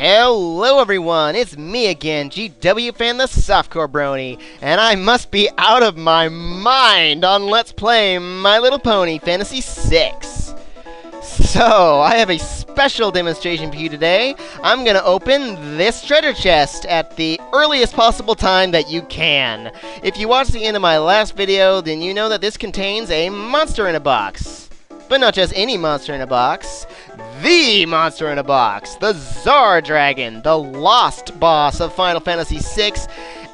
Hello everyone, it's me again, GW Fan the Softcore Brony, and I must be out of my mind on Let's Play My Little Pony Fantasy 6. So, I have a special demonstration for you today. I'm gonna open this treasure chest at the earliest possible time that you can. If you watched the end of my last video, then you know that this contains a monster in a box. But not just any monster in a box. The monster in a box, the Czar Dragon, the lost boss of Final Fantasy VI,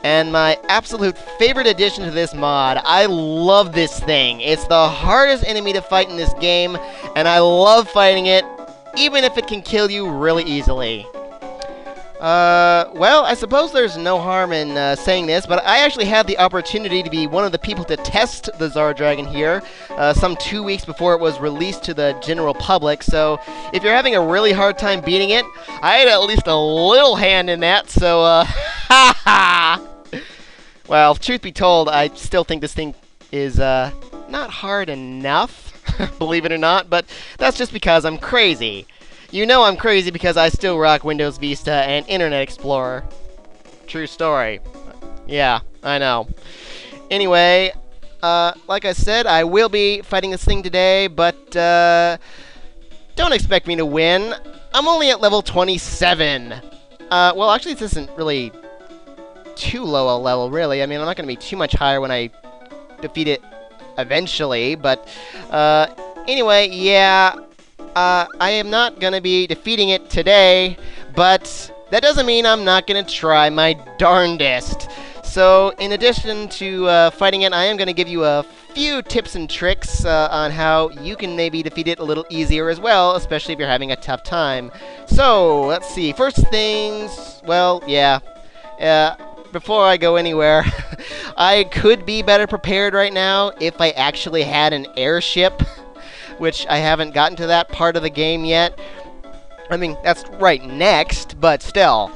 and my absolute favorite addition to this mod. I love this thing. It's the hardest enemy to fight in this game, and I love fighting it, even if it can kill you really easily. Well, I suppose there's no harm in saying this, but I actually had the opportunity to be one of the people to test the Czar Dragon here, some 2 weeks before it was released to the general public, so if you're having a really hard time beating it, I had at least a little hand in that, so, haha! Well, truth be told, I still think this thing is, not hard enough, believe it or not, but that's just because I'm crazy. You know I'm crazy because I still rock Windows Vista and Internet Explorer. True story. Yeah, I know. Anyway, like I said, I will be fighting this thing today, but don't expect me to win. I'm only at level 27. Well, actually, this isn't really too low a level, really. I mean, I'm not going to be too much higher when I defeat it eventually, but anyway, yeah. I am not going to be defeating it today, but that doesn't mean I'm not going to try my darndest. So, in addition to fighting it, I am going to give you a few tips and tricks on how you can maybe defeat it a little easier as well, especially if you're having a tough time. So, let's see. First things, well, yeah. Before I go anywhere, I could be better prepared right now if I actually had an airship, which I haven't gotten to that part of the game yet. I mean, that's right next, but still.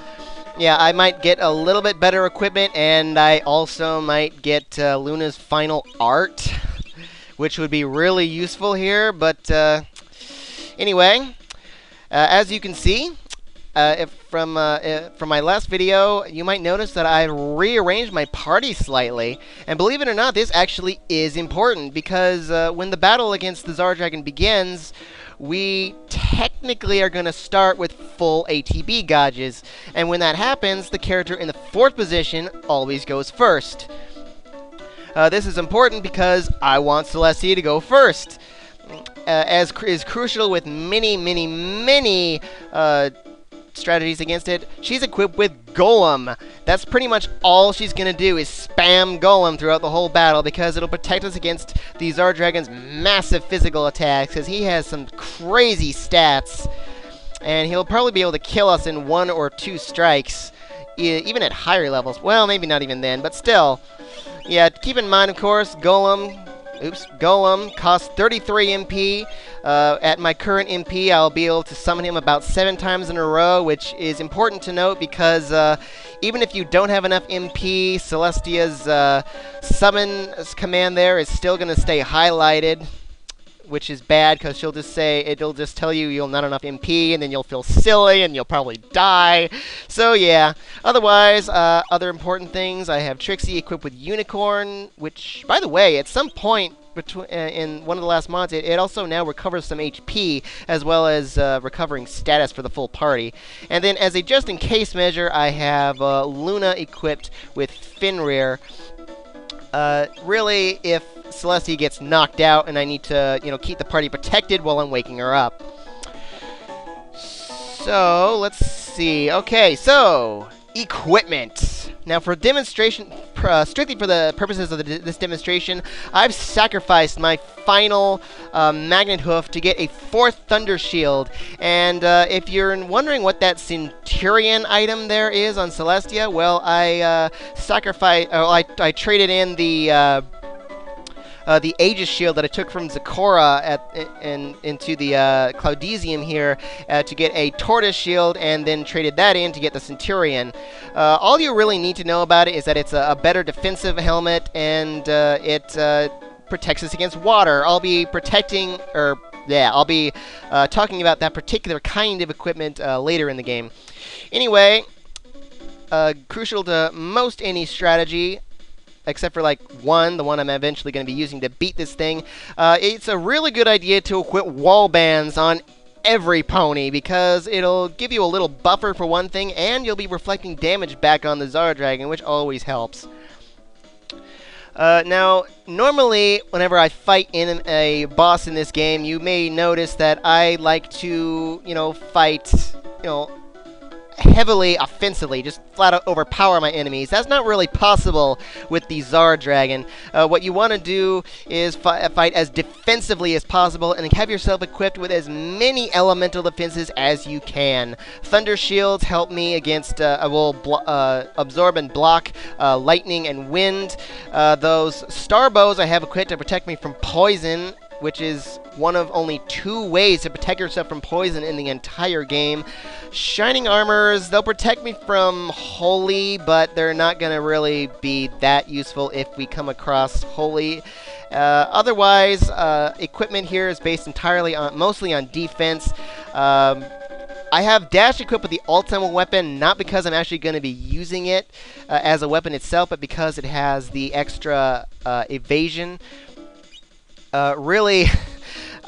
Yeah, I might get a little bit better equipment, and I also might get Luna's final art, which would be really useful here, but anyway, as you can see, from my last video, you might notice that I rearranged my party slightly. And believe it or not, this actually is important, because when the battle against the Czar Dragon begins, we technically are going to start with full ATB gauges. And when that happens, the character in the 4th position always goes first. This is important because I want Celestia to go first. As is crucial with many strategies against it, she's equipped with Golem. That's pretty much all she's gonna do is spam Golem throughout the whole battle, because it'll protect us against the Czar Dragon's massive physical attacks, because he has some crazy stats, and he'll probably be able to kill us in 1 or 2 strikes, even at higher levels. Well, maybe not even then, but still. Yeah, keep in mind, of course, Golem costs 33 MP. At my current MP, I'll be able to summon him about 7 times in a row, which is important to note because even if you don't have enough MP, Celestia's summon command there is still going to stay highlighted, which is bad because she'll just say, it'll just tell you you'll not enough MP, and then you'll feel silly and you'll probably die. So yeah, otherwise, other important things, I have Trixie equipped with Unicorn, which, by the way, at some point in one of the last mods, it also now recovers some HP, as well as recovering status for the full party. And then as a just-in-case measure, I have Luna equipped with Fenrir. Really, if Celestia gets knocked out and I need to, keep the party protected while I'm waking her up. So, let's see. Okay, so, equipment. Now, for demonstration, strictly for the purposes of this demonstration, I've sacrificed my final Magnet Hoof to get a 4th Thunder Shield. And if you're wondering what that Centurion item there is on Celestia, well, I I traded in the Aegis Shield that I took from Zecora into the Cloudesium here to get a Tortoise Shield, and then traded that in to get the Centurion. All you really need to know about it is that it's a better defensive helmet, and it protects us against water. I'll be protecting, or yeah, I'll be talking about that particular kind of equipment later in the game. Anyway, crucial to most any strategy, except for like the one I'm eventually going to be using to beat this thing, it's a really good idea to equip wall bands on every pony, because it'll give you a little buffer for one thing, and you'll be reflecting damage back on the Czar Dragon, which always helps. Now, normally, whenever I fight in a boss in this game, you may notice that I like to, fight, heavily offensively, just flat out overpower my enemies. That's not really possible with the Czar Dragon. What you want to do is fight as defensively as possible and have yourself equipped with as many elemental defenses as you can. Thunder shields help me against, absorb and block lightning and wind. Those star bows I have equipped to protect me from poison, which is one of only 2 ways to protect yourself from poison in the entire game. Shining armors, they'll protect me from holy, but they're not going to really be that useful if we come across holy. Otherwise, equipment here is based entirely mostly on defense. I have dash equipped with the ultimate weapon, not because I'm actually going to be using it as a weapon itself, but because it has the extra evasion. Really,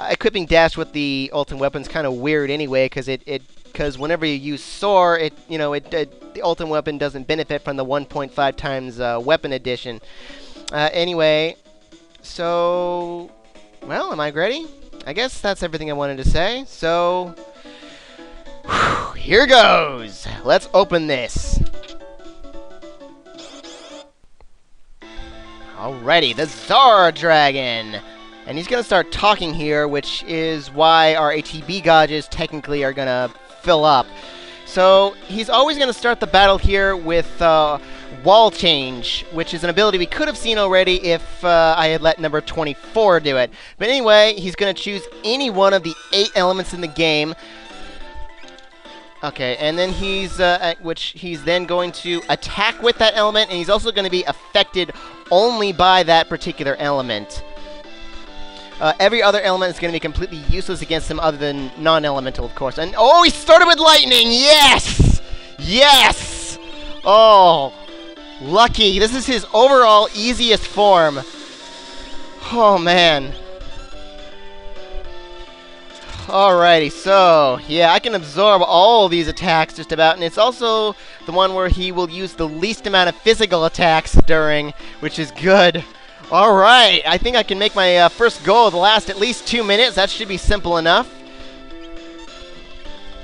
equipping dash with the ultimate weapon is kind of weird anyway, because whenever you use soar, the ultimate weapon doesn't benefit from the 1.5 times weapon addition. Anyway, so, well, am I ready? I guess that's everything I wanted to say. So, here goes. Let's open this. Alrighty, the Czar Dragon. And he's going to start talking here, which is why our ATB gauges technically are going to fill up. So he's always going to start the battle here with wall change, which is an ability we could have seen already if I had let number 24 do it. But anyway, he's going to choose any one of the 8 elements in the game. Okay, and then he's then going to attack with that element, and he's also going to be affected only by that particular element. Every other element is going to be completely useless against him other than non-elemental, of course. And, oh, he started with lightning! Yes! Yes! Oh, lucky. This is his overall easiest form. Oh, man. Alrighty, so, yeah, I can absorb all these attacks just about, and it's also the one where he will use the least amount of physical attacks during, which is good. Alright, I think I can make my first goal last at least 2 minutes. That should be simple enough.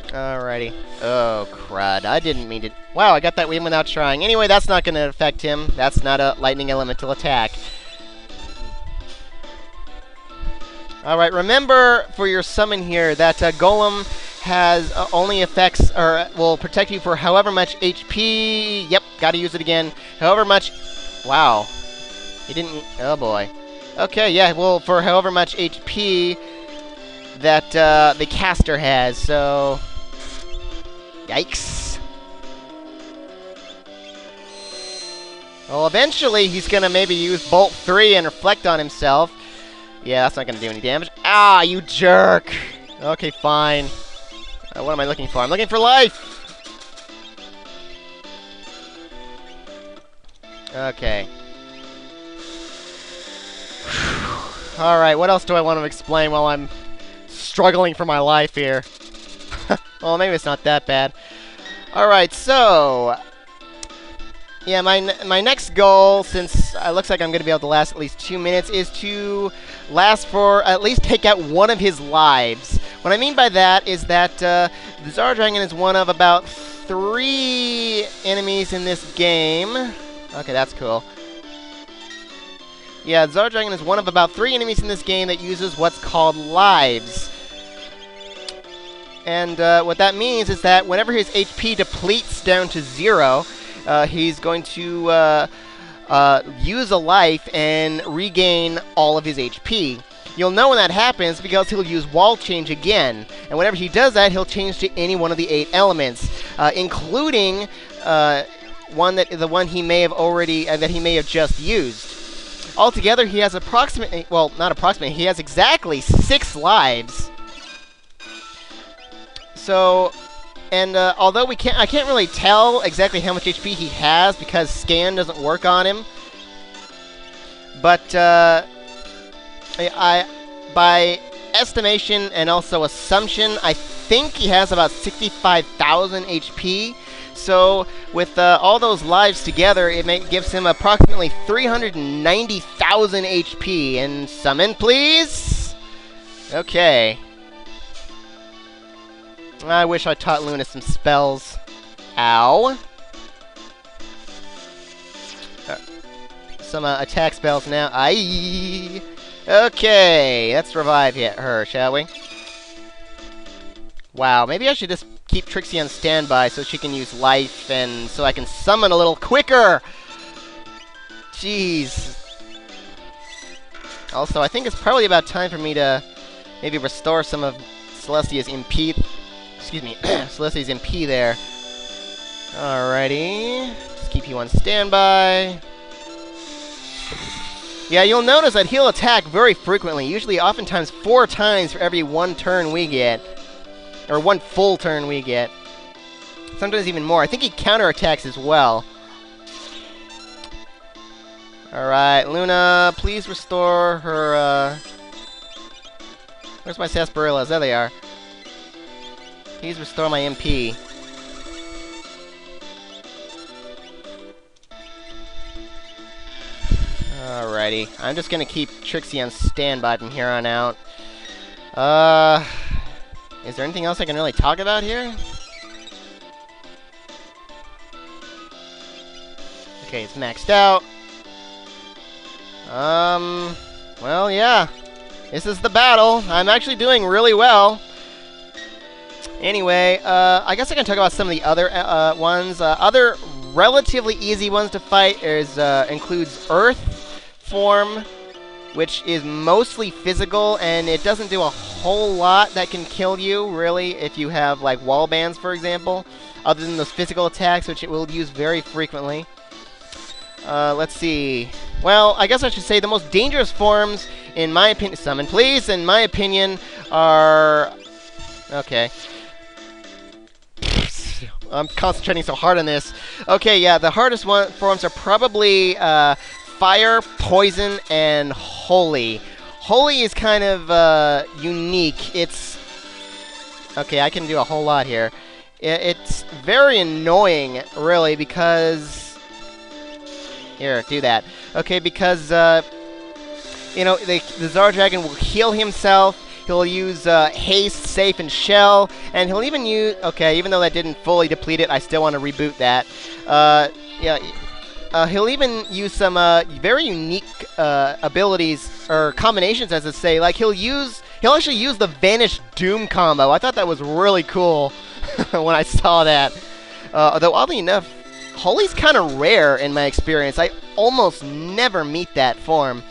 Alrighty. Oh, crud. I didn't mean to... Wow, I got that win without trying. Anyway, that's not going to affect him. That's not a lightning elemental attack. Alright, remember for your summon here that Golem has only effects, or will protect you for however much HP. Yep, gotta use it again. However much... Wow. He didn't... Oh, boy. Okay, yeah, well, for however much HP that the caster has, so... Yikes. Well, eventually he's gonna maybe use Bolt 3 and reflect on himself. Yeah, that's not gonna do any damage. Ah, you jerk! Okay, fine. What am I looking for? I'm looking for life! Okay. Alright, what else do I want to explain while I'm struggling for my life here? Well, maybe it's not that bad. Alright, so... Yeah, my next goal, since it looks like I'm going to be able to last at least 2 minutes, is to last for at least take out one of his lives. What I mean by that is that the Czar Dragon is one of about 3 enemies in this game. Okay, that's cool. Yeah, Czar Dragon is one of about 3 enemies in this game that uses what's called lives. And what that means is that whenever his HP depletes down to 0, he's going to use a life and regain all of his HP. You'll know when that happens because he'll use wall change again. And whenever he does that, he'll change to any one of the 8 elements, including the one he may have already that he may have just used. Altogether, he has approximately, well, not approximately, he has exactly 6 lives. So, and although I can't really tell exactly how much HP he has because scan doesn't work on him. But by estimation and also assumption, I think he has about 65,000 HP. So with all those lives together, it gives him approximately 390,000 HP. And summon, please. Okay. I wish I taught Luna some spells. Ow. Some attack spells now. Aye. Okay, let's revive her, shall we? Wow, maybe I should just keep Trixie on standby so she can use life and so I can summon a little quicker. Jeez. Also, I think it's probably about time for me to maybe restore some of Celestia's MP. Excuse me, Celestia's MP there. Alrighty. Let's keep you on standby. Yeah, you'll notice that he'll attack very frequently, usually oftentimes 4 times for every 1 turn we get. Or 1 full turn we get. Sometimes even more. I think he counterattacks as well. Alright, Luna, please restore her, Where's my sarsaparillas? There they are. Please restore my MP. Alrighty. I'm just gonna keep Trixie on standby from here on out. Is there anything else I can really talk about here? Okay, it's maxed out. Well, yeah. This is the battle. I'm actually doing really well. Anyway, I guess I can talk about some of the other ones. Other relatively easy ones to fight includes Earth form, which is mostly physical, and it doesn't do a whole lot that can kill you, really, if you have, like, wall bands, for example, other than those physical attacks, which it will use very frequently. Let's see. Well, I guess I should say the most dangerous forms, in my opinion... Summon, please! In my opinion, are... Okay. I'm concentrating so hard on this. Okay, yeah, the hardest forms are probably Fire, Poison, and Holy. Holy is kind of unique. It's... Okay, I can do a whole lot here. It's very annoying, really, because... Here, do that. Okay, because, you know, the Czar Dragon will heal himself. He'll use Haste, Safe, and Shell. And he'll even use... Okay, even though that didn't fully deplete it, I still want to reboot that. Yeah... he'll even use some very unique abilities, or combinations, as I say. Like, he'll actually use the Vanish Doom combo. I thought that was really cool when I saw that. Although, oddly enough, Holy's kind of rare in my experience. I almost never meet that form.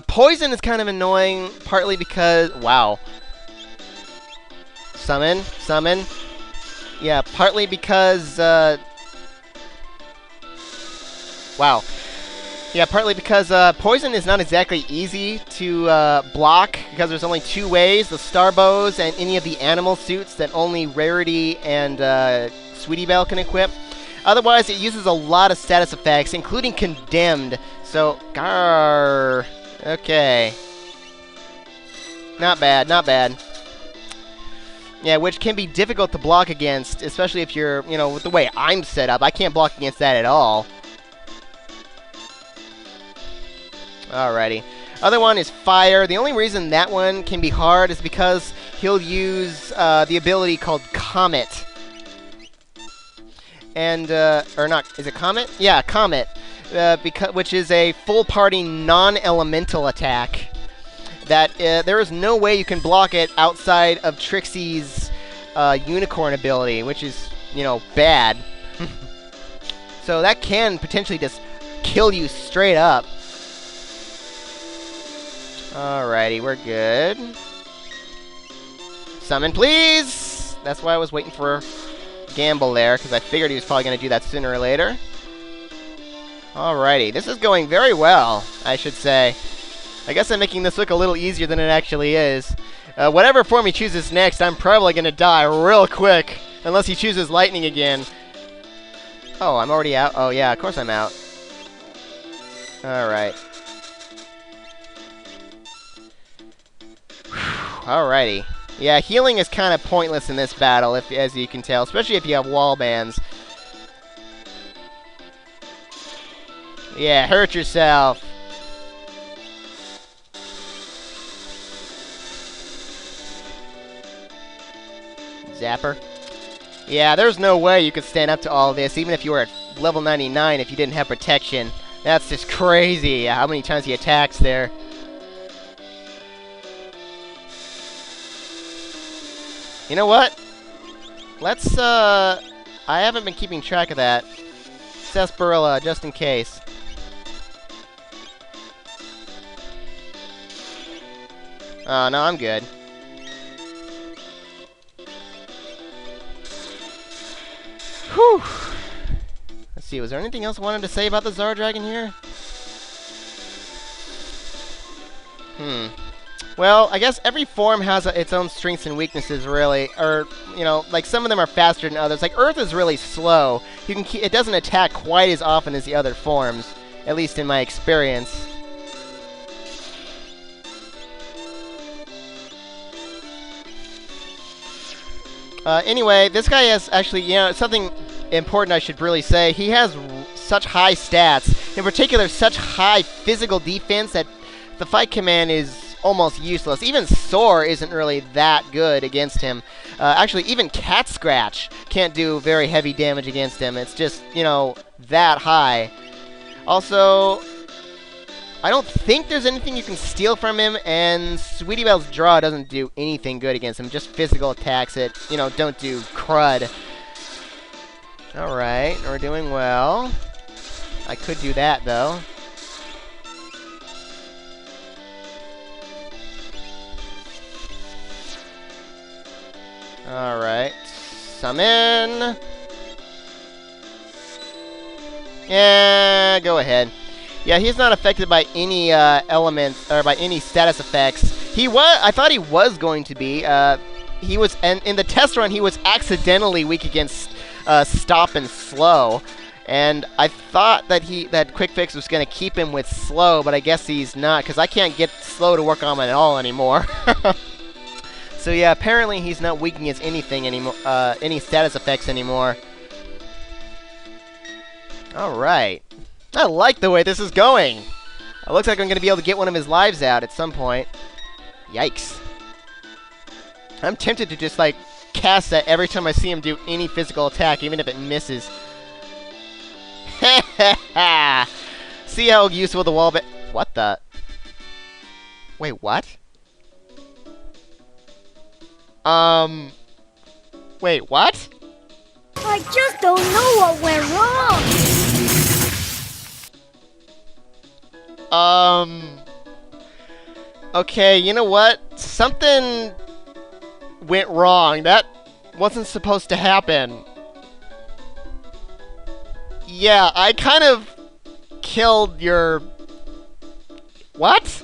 Poison is kind of annoying, partly because... Wow. Summon. Yeah, partly because... Wow. Yeah, partly because Poison is not exactly easy to block, because there's only 2 ways, the Star Bows and any of the animal suits that only Rarity and Sweetie Belle can equip. Otherwise, it uses a lot of status effects, including Condemned. So, garr. Okay. Not bad, not bad. Yeah, which can be difficult to block against, especially if you're, you know, with the way I'm set up. I can't block against that at all. Alrighty. Other one is Fire. The only reason that one can be hard is because he'll use the ability called Comet. And, or not, is it Comet? Yeah, Comet. Which is a full party non-elemental attack. That there is no way you can block it outside of Trixie's unicorn ability, which is, you know, bad. So that can potentially just kill you straight up. Alrighty, we're good. Summon, please! That's why I was waiting for Gamble there, because I figured he was probably going to do that sooner or later. Alrighty, this is going very well, I should say. I guess I'm making this look a little easier than it actually is. Whatever form he chooses next, I'm probably going to die real quick. Unless he chooses lightning again. Oh, I'm already out? Oh, yeah, of course I'm out. Alright. Alrighty. Yeah, healing is kind of pointless in this battle, as you can tell. Especially if you have wall bands. Yeah, hurt yourself. Zapper. Yeah, there's no way you could stand up to all this, even if you were at level 99 if you didn't have protection. That's just crazy how many times he attacks there. You know what? Let's, I haven't been keeping track of that. Sarsaparilla, just in case. Oh, no, I'm good. Whew. Let's see, was there anything else I wanted to say about the Czar Dragon here? Well, I guess every form has its own strengths and weaknesses, really. Or, you know, like some of them are faster than others. Like Earth is really slow. It doesn't attack quite as often as the other forms, at least in my experience. Anyway, this guy has actually, you know, something important I should really say. He has such high stats, in particular such high physical defense that the fight command is almost useless. Even Soar isn't really that good against him. Actually, even Cat Scratch can't do very heavy damage against him. It's just, you know, that high. Also, I don't think there's anything you can steal from him, and Sweetie Belle's draw doesn't do anything good against him. Just physical attacks that, you know, don't do crud. Alright, we're doing well. I could do that, though. Alright. Summon. Yeah, go ahead. Yeah, he's not affected by any elements or by any status effects. I thought he was going to be. He was, and in the test run, he was accidentally weak against Stop and Slow. And I thought that Quick Fix was going to keep him with Slow, but I guess he's not, because I can't get Slow to work on him at all anymore. So yeah, apparently he's not weak against anything anymore, any status effects anymore. Alright. I like the way this is going. It looks like I'm going to be able to get one of his lives out at some point. Yikes. I'm tempted to just, like, cast that every time I see him do any physical attack, even if it misses. See how useful the wall bit. What the? Wait, what? Wait, what? I just don't know what went wrong. Okay, you know what? Something went wrong. That wasn't supposed to happen. Yeah, I kind of killed your... What?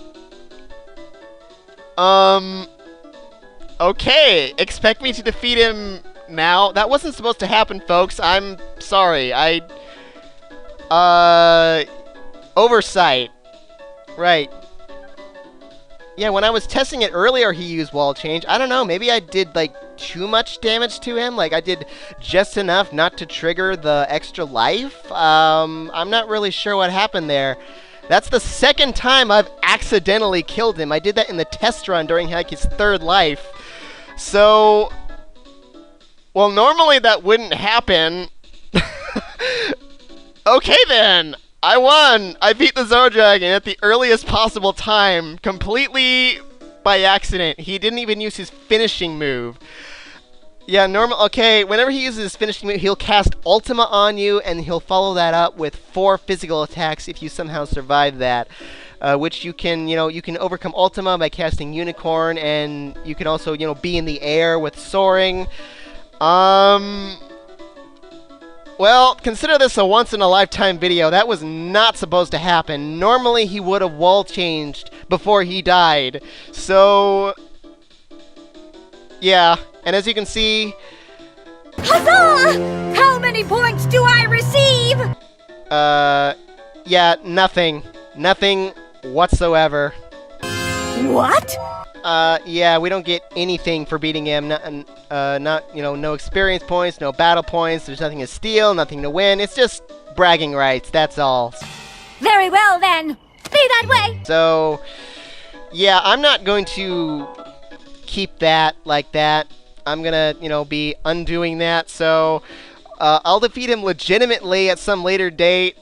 Okay, expect me to defeat him now? That wasn't supposed to happen, folks. I'm sorry. Oversight. Right. Yeah, when I was testing it earlier, he used wall change. I don't know, maybe I did, like, too much damage to him. Like, I did just enough not to trigger the extra life. I'm not really sure what happened there. That's the second time I've accidentally killed him. I did that in the test run during, like, his third life. So, well, normally that wouldn't happen. Okay, then. I won! I beat the Czar Dragon at the earliest possible time, completely by accident. He didn't even use his finishing move. Yeah, okay, whenever he uses his finishing move, he'll cast Ultima on you, and he'll follow that up with 4 physical attacks if you somehow survive that. Which you can, you can overcome Ultima by casting Unicorn, and you can also, be in the air with Soaring. Well, consider this a once-in-a-lifetime video. That was not supposed to happen. Normally, he would have wall changed before he died. So, Yeah, and as you can see, Huzzah! How many points do I receive? yeah, nothing. Nothing whatsoever. What? Yeah, we don't get anything for beating him. No experience points, no battle points. There's nothing to steal, nothing to win. It's just bragging rights, that's all. Very well then. Be that way. So, yeah, I'm not going to keep that like that. I'm gonna, be undoing that. So, I'll defeat him legitimately at some later date.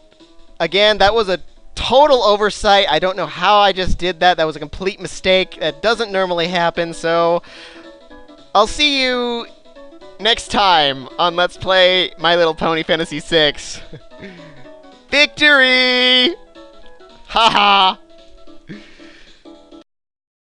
Again, that was a total oversight. I don't know how I just did that. That was a complete mistake. That doesn't normally happen. So, I'll see you next time on Let's Play My Little Pony Fantasy VI. Victory! Haha!